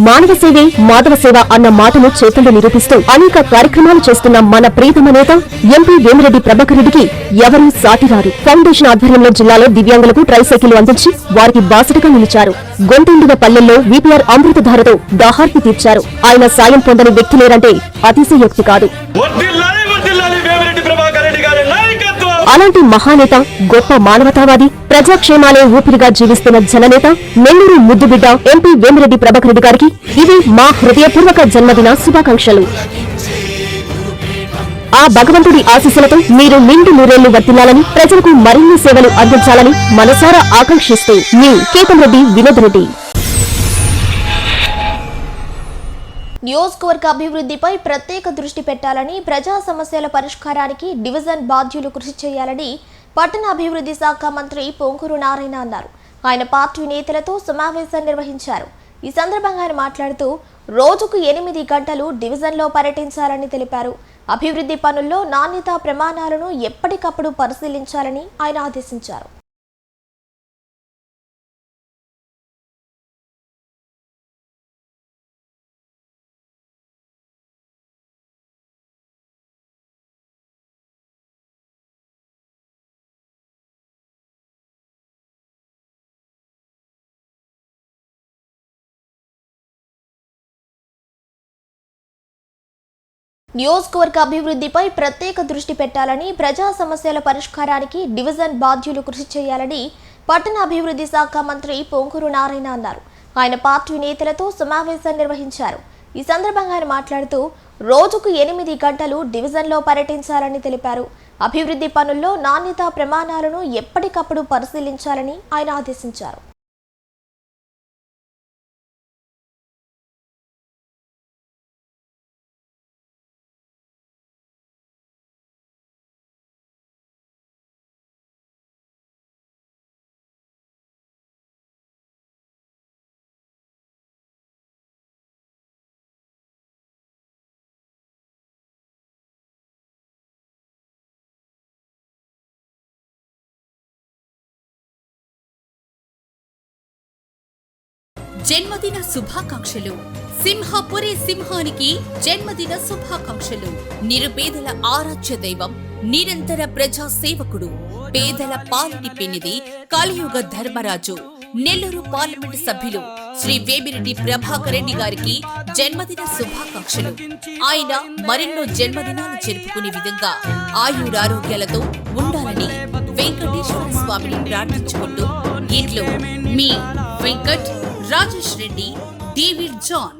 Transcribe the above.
మానవ సేవే మాధవ సేవ అన్న మాటను చేతుల్లో నిరూపిస్తూ అనేక కార్యక్రమాలు చేస్తున్న మన ప్రియతమ నేత ఎంపీ వేమిరెడ్డి ప్రభాకర్ రెడ్డికి ఎవరూ సాటిరారు. ఫౌండేషన్ ఆధ్వర్యంలో జిల్లాలో దివ్యాంగులకు ట్రైసైకిల్ అందించి వారికి బాసటగా నిలిచారు. గొంతెండిన పల్లెల్లో వీపీఆర్ అమృతధారతో దాహార్తి తీర్చారు. ఆయన సాయం పొందని వ్యక్తి లేరంటే అతిశయోక్తి కాదు. అలాంటి మహానేత, గొప్ప మానవతావాది, ప్రజాక్షేమాలే ఊపిరిగా జీవిస్తున్న జననేత, నెల్లూరు ముద్దుబిడ్డ ఎంపీ వేమిరెడ్డి ప్రభాకర్ రెడ్డి గారికి ఇవి మా హృదయపూర్వక జన్మదిన శుభాకాంక్షలు. ఆ భగవంతుడి ఆశీస్సులతో మీరు నిండు నూరేళ్లు వర్తిల్లాలని, ప్రజలకు మరిన్ని సేవలు అందించాలని మనసారా ఆకాంక్షిస్తూ మీ కేతంరెడ్డి వినోద్ రెడ్డి. నియోజకవర్గ అభివృద్ధిపై ప్రత్యేక దృష్టి పెట్టాలని, ప్రజా సమస్యల పరిష్కారానికి డివిజన్ బాధ్యులు కృషి చేయాలని పట్టణ అభివృద్ధి శాఖ మంత్రి పొంగూరు నారాయణ అన్నారు. ఆయన పార్టీ నేతలతో సమావేశం నిర్వహించారు. ఈ సందర్భంగా ఆయన మాట్లాడుతూ రోజుకు 8 గంటలు డివిజన్లో పర్యటించాలని తెలిపారు. అభివృద్ధి పనుల్లో నాణ్యతా ప్రమాణాలను ఎప్పటికప్పుడు పరిశీలించాలని ఆయన ఆదేశించారు. నియోజకవర్గ అభివృద్ధిపై ప్రత్యేక దృష్టి పెట్టాలని, ప్రజా సమస్యల పరిష్కారానికి డివిజన్ బాధ్యులు కృషి చేయాలని పట్టణ అభివృద్ధి శాఖ మంత్రి పొంగూరు నారాయణ అన్నారు. ఆయన పార్టీ నేతలతో సమావేశం నిర్వహించారు. ఈ సందర్భంగా ఆయన మాట్లాడుతూ రోజుకు 8 గంటలు డివిజన్లో పర్యటించాలని తెలిపారు. అభివృద్ధి పనుల్లో నాణ్యతా ప్రమాణాలను ఎప్పటికప్పుడు పరిశీలించాలని ఆయన ఆదేశించారు. జన్మదిన శుభాకాంక్షలు. సింహపురి సింహానికి జన్మదిన శుభాకాంక్షలు. నిరుపేదల ఆరాధ్య దైవం, నిరంతర ప్రజా సేవకుడు, పేదల పాలిటి పెన్నిది, కలియుగ ధర్మరాజు, నెల్లూరు పార్లమెంటు సభ్యులు శ్రీ వేమిరెడ్డి ప్రభాకర్ రెడ్డి గారికి జన్మదిన శుభాకాంక్షలు. ఆయన మరెన్నో జన్మదినాలు జరుపుకునే విధంగా ఆయురారోగ్యాలతో ఉండాలని వెంకటేశ్వర స్వామిని ప్రార్థించుకుంటూ ఇంట్లో మీ వెంకట్, రాజేష్ రెడ్డి, డేవిడ్ జాన్.